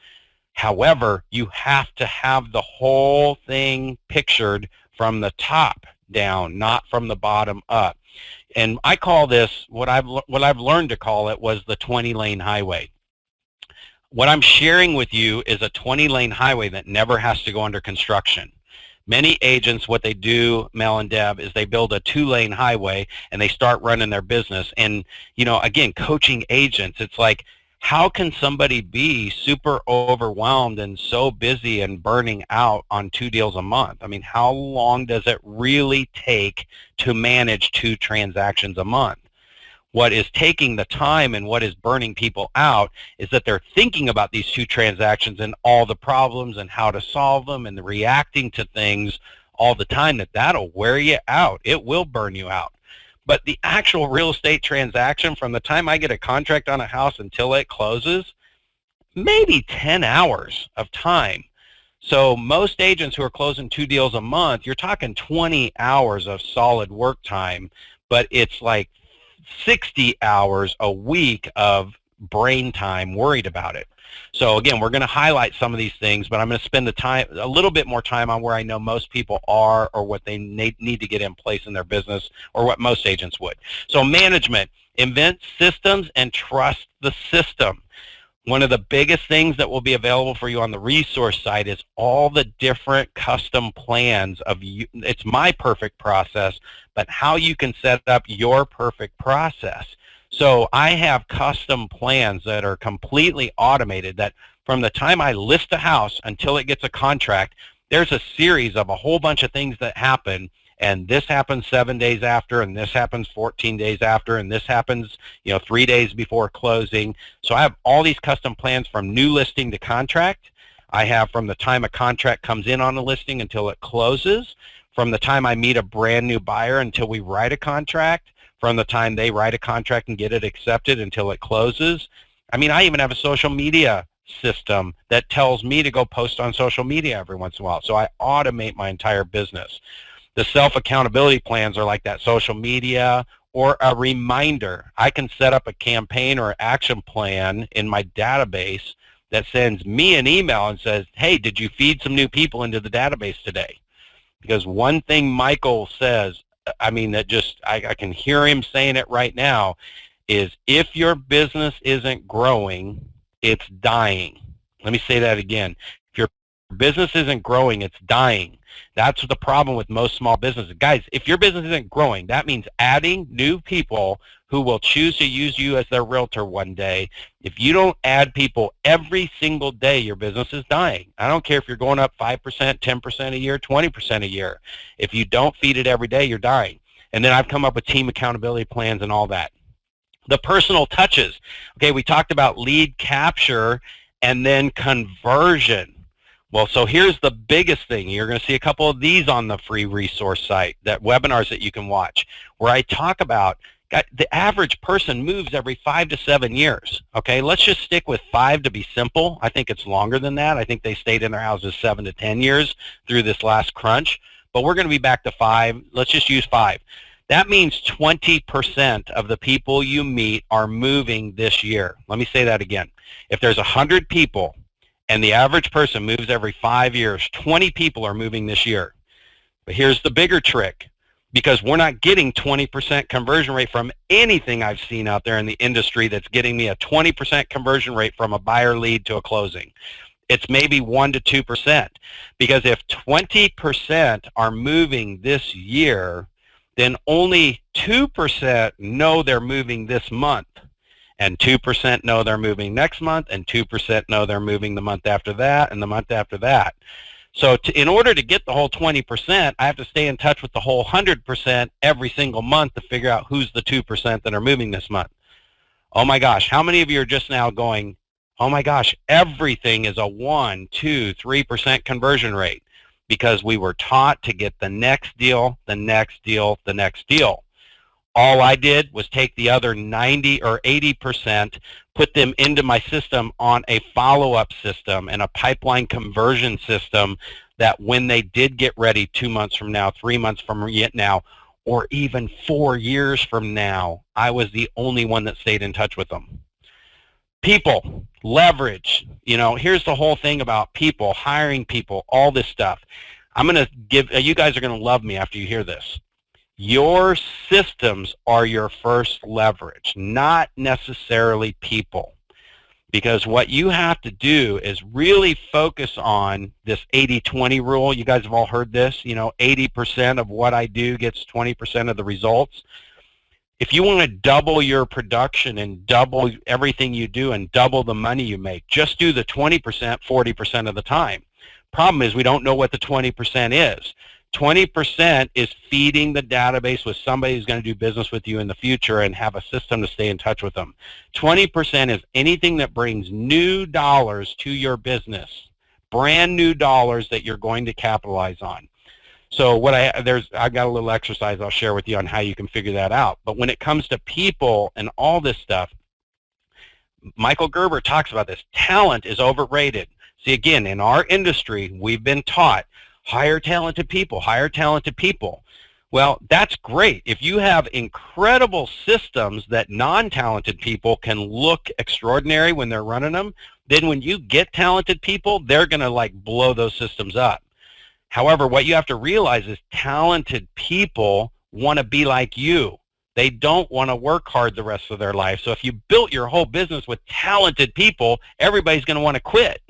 However, you have to have the whole thing pictured from the top down, not from the bottom up. And I call this, what I've learned to call it was the 20-lane highway. What I'm sharing with you is a 20-lane highway that never has to go under construction. Many agents, what they do, Mel and Deb, is they build a 2-lane highway and they start running their business. And, again, coaching agents, it's like, how can somebody be super overwhelmed and so busy and burning out on 2 deals a month? I mean, how long does it really take to manage 2 transactions a month? What is taking the time and what is burning people out is that they're thinking about these 2 transactions and all the problems and how to solve them and reacting to things all the time. That'll wear you out. It will burn you out. But the actual real estate transaction, from the time I get a contract on a house until it closes, maybe 10 hours of time. So most agents who are closing 2 deals a month, you're talking 20 hours of solid work time, but it's like 60 hours a week of brain time worried about it. So again, we're going to highlight some of these things, but I'm going to spend a little bit more time on where I know most people are or what they need to get in place in their business or what most agents would. So management, invent systems and trust the system. One of the biggest things that will be available for you on the resource side is all the different custom plans of you. It's my perfect process, but how you can set up your perfect process. So I have custom plans that are completely automated, that from the time I list a house until it gets a contract, there's a series of a whole bunch of things that happen, and this happens 7 days after, and this happens 14 days after, and this happens 3 days before closing. So I have all these custom plans from new listing to contract. I have from the time a contract comes in on a listing until it closes, from the time I meet a brand new buyer until we write a contract, from the time they write a contract and get it accepted until it closes. I mean, I even have a social media system that tells me to go post on social media every once in a while. So I automate my entire business. The self-accountability plans are like that social media or a reminder. I can set up a campaign or action plan in my database that sends me an email and says, hey, did you feed some new people into the database today? Because one thing Michael says, I mean, that just, I can hear him saying it right now, is if your business isn't growing, it's dying. Let me say that again. If your business isn't growing, it's dying. That's the problem with most small businesses. Guys, if your business isn't growing, that means adding new people who will choose to use you as their realtor one day. If you don't add people every single day, your business is dying. I don't care if you're going up 5%, 10% a year, 20% a year. If you don't feed it every day, you're dying. And then I've come up with team accountability plans and all that. The personal touches. Okay, we talked about lead capture and then conversion. Well, so here's the biggest thing. You're going to see a couple of these on the free resource site, that webinars that you can watch, where I talk about the average person moves every 5 to 7 years. Okay, let's just stick with 5 to be simple. I think it's longer than that. I think they stayed in their houses 7 to 10 years through this last crunch, but we're going to be back to 5. Let's just use 5. That means 20% of the people you meet are moving this year. Let me say that again. If there's 100 people and the average person moves every 5 years, 20 people are moving this year. But here's the bigger trick, because we're not getting 20% conversion rate from anything I've seen out there in the industry that's getting me a 20% conversion rate from a buyer lead to a closing. It's maybe 1 to 2%, because if 20% are moving this year, then only 2% know they're moving this month, and 2% know they're moving next month, and 2% know they're moving the month after that and the month after that. So in order to get the whole 20%, I have to stay in touch with the whole 100% every single month to figure out who's the 2% that are moving this month. Oh my gosh, how many of you are just now going, oh my gosh, everything is a 1, 2, 3% conversion rate? Because we were taught to get the next deal, the next deal, the next deal. All I did was take the other 90 or 80%, put them into my system on a follow-up system and a pipeline conversion system, that when they did get ready 2 months from now, 3 months from now, or even 4 years from now, I was the only one that stayed in touch with them. People, leverage, here's the whole thing about people, hiring people, all this stuff. I'm going to give, you guys are going to love me after you hear this. Your systems are your first leverage, not necessarily people. Because what you have to do is really focus on this 80-20 rule. You guys have all heard this, 80% of what I do gets 20% of the results. If you want to double your production and double everything you do and double the money you make, just do the 20% 40% of the time. Problem is we don't know what the 20% is. 20% is feeding the database with somebody who's going to do business with you in the future and have a system to stay in touch with them. 20% is anything that brings new dollars to your business, brand new dollars that you're going to capitalize on. So I've got a little exercise I'll share with you on how you can figure that out. But when it comes to people and all this stuff, Michael Gerber talks about this. Talent is overrated. See, again, in our industry, we've been taught, hire talented people, hire talented people. Well, that's great. If you have incredible systems that non-talented people can look extraordinary when they're running them, then when you get talented people, they're going to blow those systems up. However, what you have to realize is talented people want to be like you. They don't want to work hard the rest of their life. So if you built your whole business with talented people, everybody's going to want to quit.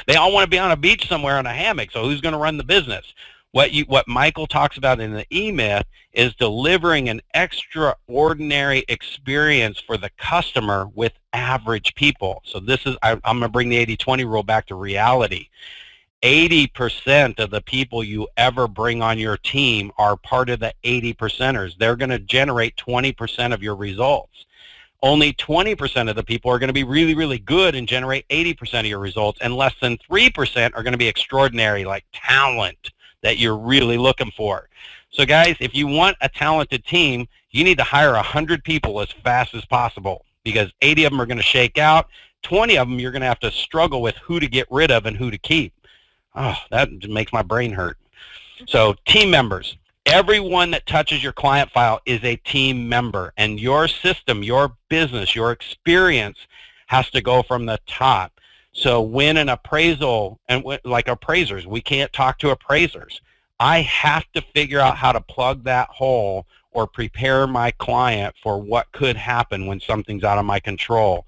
They all want to be on a beach somewhere in a hammock, so who's going to run the business? What Michael talks about in the E-Myth is delivering an extraordinary experience for the customer with average people. So this is, I'm going to bring the 80-20 rule back to reality. 80% of the people you ever bring on your team are part of the 80%ers. They're going to generate 20% of your results. Only 20% of the people are going to be really, really good and generate 80% of your results, and less than 3% are going to be extraordinary, like talent that you're really looking for. So guys, if you want a talented team, you need to hire 100 people as fast as possible, because 80 of them are going to shake out. 20 of them you're going to have to struggle with who to get rid of and who to keep. Oh, that makes my brain hurt. So team members. Everyone that touches your client file is a team member, and your system, your business, your experience has to go from the top. So when an appraisal, and like appraisers, we can't talk to appraisers. I have to figure out how to plug that hole or prepare my client for what could happen when something's out of my control.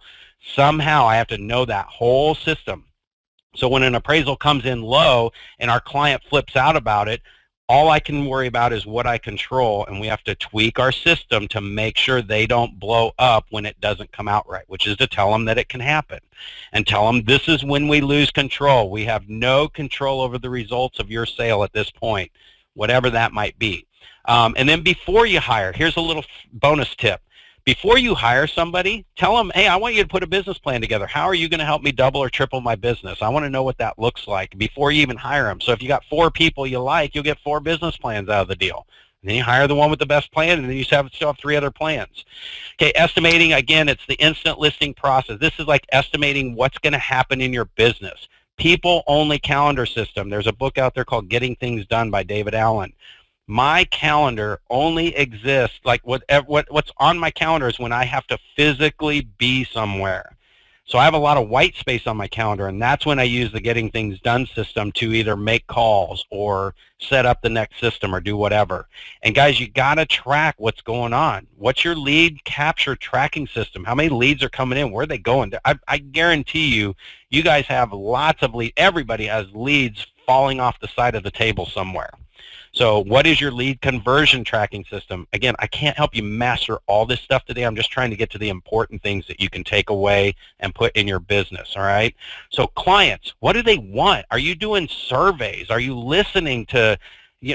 Somehow I have to know that whole system. So when an appraisal comes in low and our client flips out about it, all I can worry about is what I control, and we have to tweak our system to make sure they don't blow up when it doesn't come out right, which is to tell them that it can happen and tell them this is when we lose control. We have no control over the results of your sale at this point, whatever that might be. And then before you hire, here's a little bonus tip. Before you hire somebody, tell them, hey, I want you to put a business plan together. How are you going to help me double or triple my business? I want to know what that looks like before you even hire them. So if you got 4 people you like, you'll get 4 business plans out of the deal. And then you hire the one with the best plan, and then you still have 3 other plans. Okay, estimating, again, it's the instant listing process. This is like estimating what's going to happen in your business. People-only calendar system. There's a book out there called Getting Things Done by David Allen. My calendar only exists, like what's on my calendar is when I have to physically be somewhere. So I have a lot of white space on my calendar, and that's when I use the Getting Things Done system to either make calls or set up the next system or do whatever. And guys, you got to track what's going on. What's your lead capture tracking system? How many leads are coming in? Where are they going? I guarantee you, you guys have lots of leads. Everybody has leads falling off the side of the table somewhere. So what is your lead conversion tracking system? Again, I can't help you master all this stuff today. I'm just trying to get to the important things that you can take away and put in your business, all right? So clients, what do they want? Are you doing surveys? Are you listening to,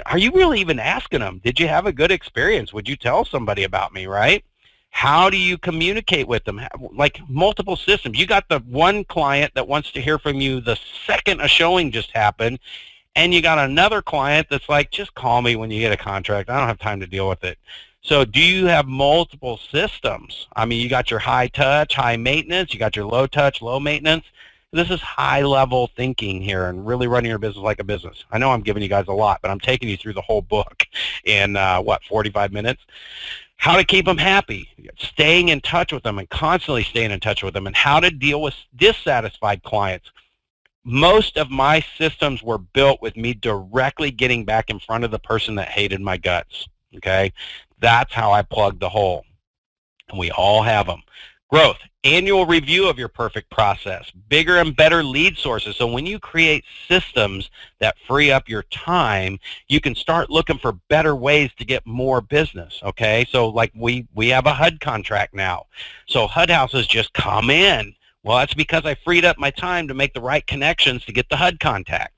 are you really even asking them, did you have a good experience? Would you tell somebody about me, right? How do you communicate with them? Like multiple systems. You got the one client that wants to hear from you the second a showing just happened, and you got another client that's like, just call me when you get a contract. I don't have time to deal with it. So do you have multiple systems? I mean, you got your high touch, high maintenance. You got your low touch, low maintenance. This is high level thinking here and really running your business like a business. I know I'm giving you guys a lot, but I'm taking you through the whole book in, 45 minutes? How to keep them happy, staying in touch with them and constantly staying in touch with them, and how to deal with dissatisfied clients. Most of my systems were built with me directly getting back in front of the person that hated my guts, okay? That's how I plugged the hole, and we all have them. Growth, annual review of your perfect process, bigger and better lead sources. So when you create systems that free up your time, you can start looking for better ways to get more business, okay? So like we have a HUD contract now. So HUD houses just come in. Well, that's because I freed up my time to make the right connections to get the HUD contact.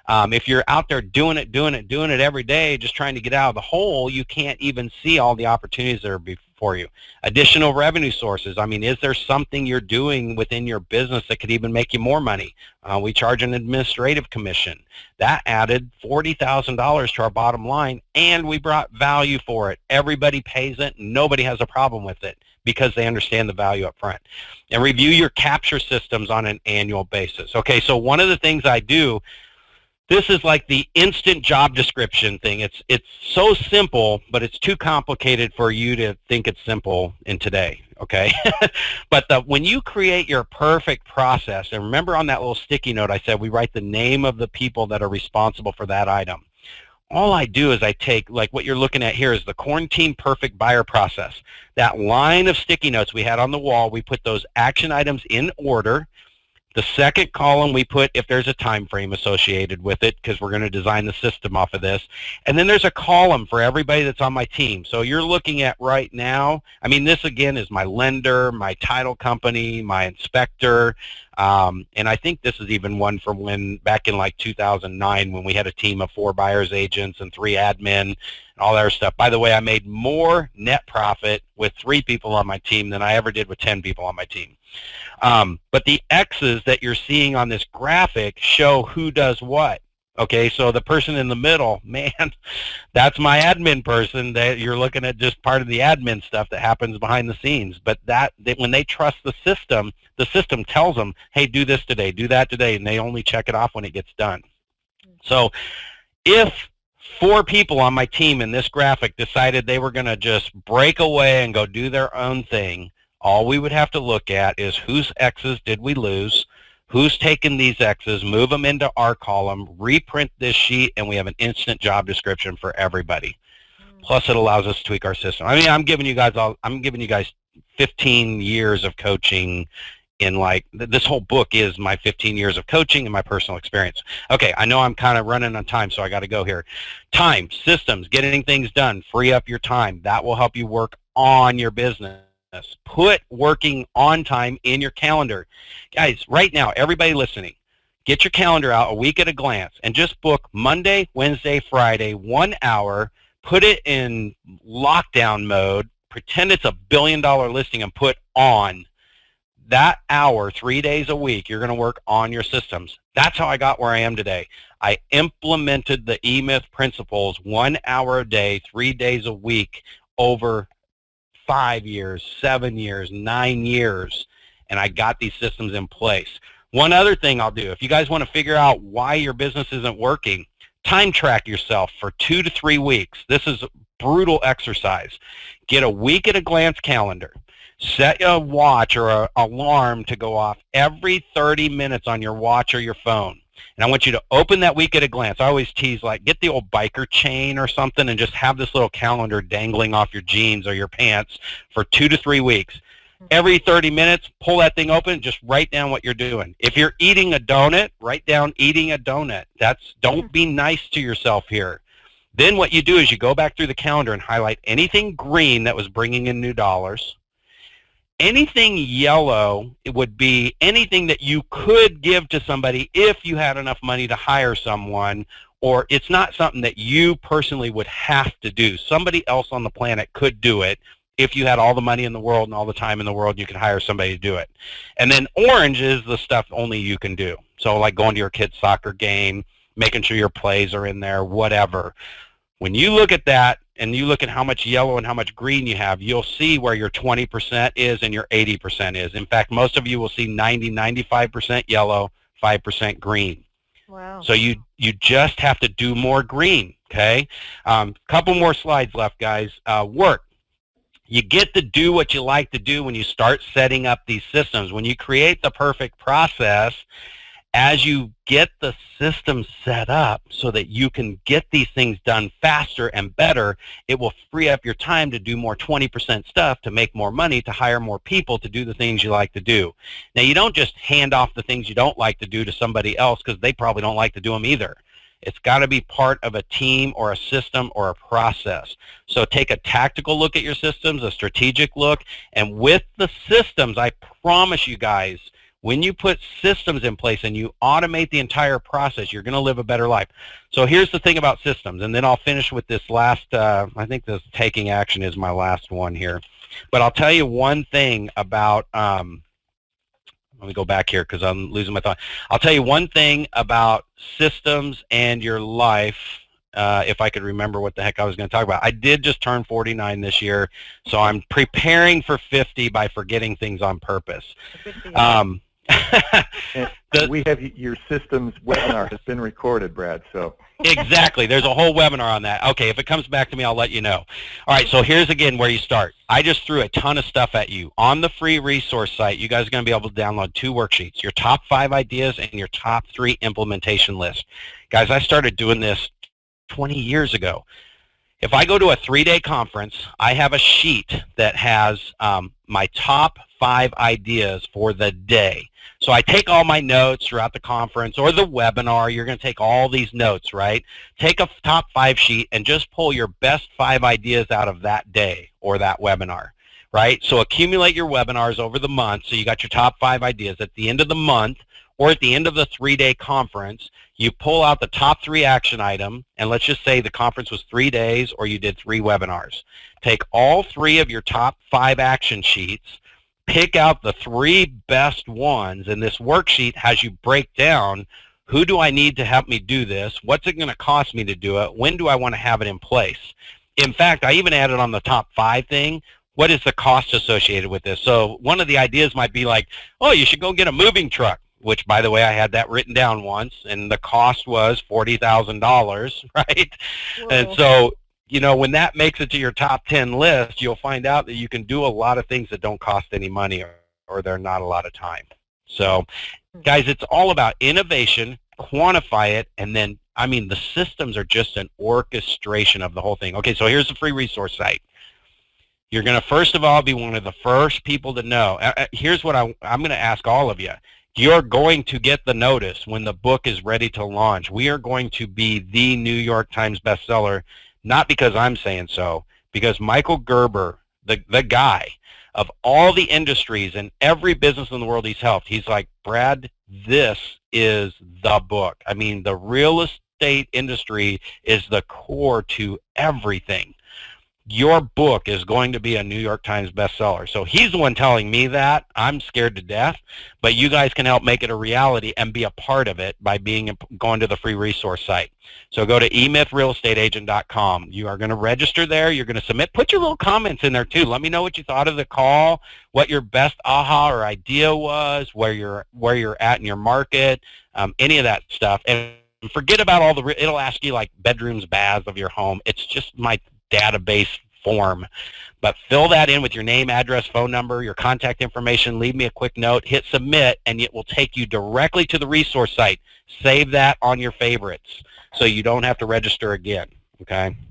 If you're out there doing it every day, just trying to get out of the hole, you can't even see all the opportunities that are before you. Additional revenue sources. I mean, is there something you're doing within your business that could even make you more money? We charge an administrative commission. That added $40,000 to our bottom line, and we brought value for it. Everybody pays it. Nobody has a problem with it because they understand the value up front. And review your capture systems on an annual basis. Okay, so one of the things I do, this is like the instant job description thing. It's so simple, but it's too complicated for you to think it's simple in today, okay? But when you create your perfect process, and remember on that little sticky note I said we write the name of the people that are responsible for that item. All I do is I take, like what you're looking at here is the Quarantine Perfect Buyer Process. That line of sticky notes we had on the wall, we put those action items in order. The second column we put if there's a time frame associated with it, because we're going to design the system off of this. And then there's a column for everybody that's on my team. So you're looking at right now, I mean, this again is my lender, my title company, my inspector, and I think this is even one from when back in like 2009 when we had a team of 4 buyers agents and 3 admin and all that stuff. By the way, I made more net profit with 3 people on my team than I ever did with 10 people on my team. But the X's that you're seeing on this graphic show who does what. Okay, so the person in the middle, man, that's my admin person. That you're looking at just part of the admin stuff that happens behind the scenes. But when they trust the system tells them, hey, do this today, do that today, and they only check it off when it gets done. So if 4 people on my team in this graphic decided they were going to just break away and go do their own thing, all we would have to look at is whose X's did we lose, who's taken these X's, move them into our column, reprint this sheet, and we have an instant job description for everybody. Plus, it allows us to tweak our system. I mean, I'm giving you guys 15 years of coaching in this whole book is my 15 years of coaching and my personal experience. Okay, I know I'm kind of running on time, so I got to go here. Time, systems, getting things done, free up your time. That will help you work on your business. Put working on time in your calendar. Guys, right now, everybody listening, get your calendar out a week at a glance and just book Monday, Wednesday, Friday, 1 hour, put it in lockdown mode, pretend it's $1 billion listing and put on. That hour, 3 days a week, you're going to work on your systems. That's how I got where I am today. I implemented the E-Myth principles 1 hour a day, 3 days a week over 5 years, 7 years, 9 years, and I got these systems in place. One other thing I'll do, if you guys want to figure out why your business isn't working, time track yourself for 2 to 3 weeks. This is a brutal exercise. Get a week at a glance calendar. Set a watch or an alarm to go off every 30 minutes on your watch or your phone. And I want you to open that week at a glance. I always tease, get the old biker chain or something and just have this little calendar dangling off your jeans or your pants for 2 to 3 weeks. Every 30 minutes, pull that thing open, just write down what you're doing. If you're eating a donut, write down eating a donut. Don't be nice to yourself here. Then what you do is you go back through the calendar and highlight anything green that was bringing in new dollars. Anything yellow, it would be anything that you could give to somebody if you had enough money to hire someone, or it's not something that you personally would have to do. Somebody else on the planet could do it if you had all the money in the world and all the time in the world, you could hire somebody to do it. And then orange is the stuff only you can do. So like going to your kid's soccer game, making sure your plays are in there, whatever. When you look at that and you look at how much yellow and how much green you have, you'll see where your 20% is and your 80% is. In fact, most of you will see 95% yellow, 5% green. Wow. So you just have to do more green, okay? Couple more slides left, guys. Work. You get to do what you like to do when you start setting up these systems. When you create the perfect process, as you get the system set up so that you can get these things done faster and better, it will free up your time to do more 20% stuff, to make more money, to hire more people to do the things you like to do. Now, you don't just hand off the things you don't like to do to somebody else because they probably don't like to do them either. It's got to be part of a team or a system or a process. So take a tactical look at your systems, a strategic look, and with the systems, I promise you guys, when you put systems in place and you automate the entire process, you're going to live a better life. So here's the thing about systems, and then I'll finish with this last, I think this taking action is my last one here. But I'll tell you one thing about, let me go back here because I'm losing my thought. I'll tell you one thing about systems and your life, if I could remember what the heck I was going to talk about. I did just turn 49 this year, so I'm preparing for 50 by forgetting things on purpose. We have your systems webinar has been recorded, Brad. So exactly, there's a whole webinar on that. Okay, if it comes back to me, I'll let you know. All right, so here's again where you start. I just threw a ton of stuff at you. On the free resource site, you guys are going to be able to download 2 worksheets, your top 5 ideas and your top 3 implementation list. Guys, I started doing this 20 years ago. If I go to a 3-day conference, I have a sheet that has my top 5 ideas for the day. So I take all my notes throughout the conference or the webinar. You're going to take all these notes, right? Take a top 5 sheet and just pull your best 5 ideas out of that day or that webinar, right? So accumulate your webinars over the month. So you got your top 5 ideas. At the end of the month or at the end of the 3-day conference, you pull out the top 3 action item, and let's just say the conference was 3 days or you did 3 webinars. Take all 3 of your top 5 action sheets, pick out the 3 best ones, and this worksheet has you break down, who do I need to help me do this? What's it going to cost me to do it? When do I want to have it in place? In fact, I even added on the top 5 thing, what is the cost associated with this? So one of the ideas might be like, oh, you should go get a moving truck, which, by the way, I had that written down once, and the cost was $40,000, right? Whoa. And so, you know, when that makes it to your top 10 list, you'll find out that you can do a lot of things that don't cost any money or they're not a lot of time. So, guys, it's all about innovation, quantify it, and then, I mean, the systems are just an orchestration of the whole thing. Okay, so here's the free resource site. You're going to, first of all, be one of the first people to know. Here's what I'm going to ask all of you. You're going to get the notice when the book is ready to launch. We are going to be the New York Times bestseller, not because I'm saying so, because Michael Gerber, the guy of all the industries and every business in the world he's helped, he's like, Brad, this is the book. I mean, the real estate industry is the core to everything. Your book is going to be a New York Times bestseller. So he's the one telling me that. I'm scared to death, but you guys can help make it a reality and be a part of it by going to the free resource site. So go to emythrealestateagent.com. You are going to register there. You're going to submit. Put your little comments in there too. Let me know what you thought of the call, what your best aha or idea was, where you're at in your market, any of that stuff. And forget about all it'll ask you like bedrooms, baths of your home. It's just my database form, but fill that in with your name, address, phone number, your contact information, leave me a quick note, hit submit, and it will take you directly to the resource site. Save that on your favorites so you don't have to register again, okay?